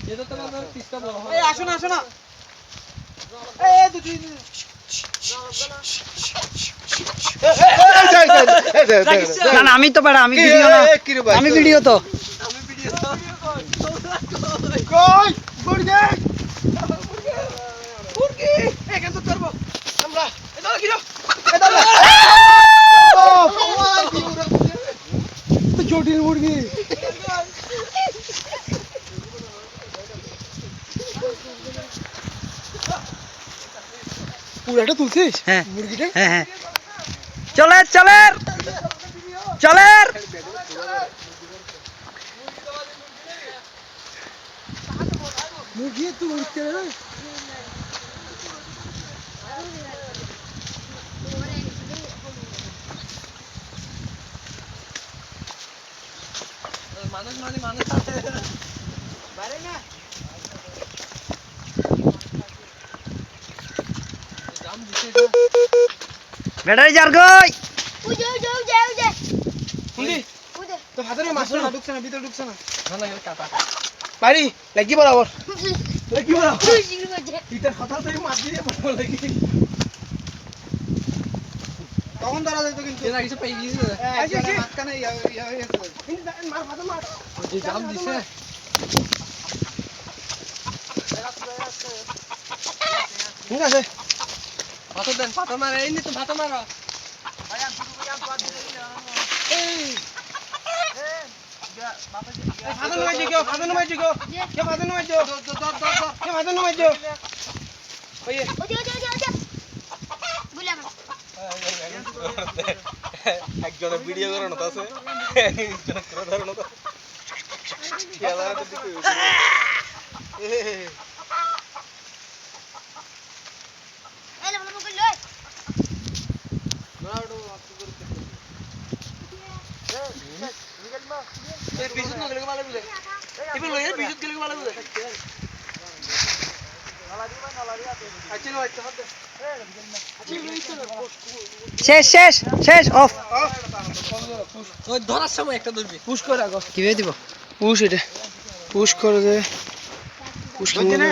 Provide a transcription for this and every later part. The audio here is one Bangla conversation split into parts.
এটা তো আমাদের পিসটা বড় হয়। এই আসো না এই দুটি না না আমি তো পারা আমি ভিডিও না আমি ভিডিও তো আমি ভিডিও কই মুরগি মুরগি এখান তো করব আমরা এটা গিরো এটা তো জটিল মুরগি পুরাটা তুলছিস হ্যাঁ মুরগিটা হ্যাঁ হ্যাঁ চলে মুরগি তো উঠতে রে মানুষ আছে বাইরে না জাম দিছে ব্যাটারি চার কই শুনলি তো হাতের মাছ না ঢুকছে না ভিতরে ঢুকছে না না এটা কাটা বাড়ি লাগি বরাবর লাগি বরাবর ভিতর কথা তো মাছ দিয়ে বরাবর লাগি তখন ধরা যাইতো কিন্তু এর আগে পেয়ে গিয়েছে আইছে মাঝখানে ইয়া হয়ে গেছে মার মাথা মার যে জাম দিছে ঠিক আছে পাথর দেন পাথর মারে এই নি তো পাথর মারো ফাদন নয় কেউ ফাদন নয় কেউ কেউ ফাদন নয় কেউ কেউ ফাদন নয় কেউ ওই একজনের ভিডিও করানো তো আছে একজনের করে ধরানো তো ক্যামেরাতে দিকে বিদ্যুৎ নগলে ভালো বুঝে এবার লইয়া বিদ্যুৎ গেলে ভালো বুঝে আচ্ছা নো আচ্ছা হাতে শেষ অফ ওই ধরার সময় একটা ধরবি পুশ করে রাখো কিভাবে দিব পুশ এটা পুশ করে দে পুশ করে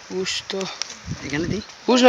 পুশ তো এখানে দি পুশ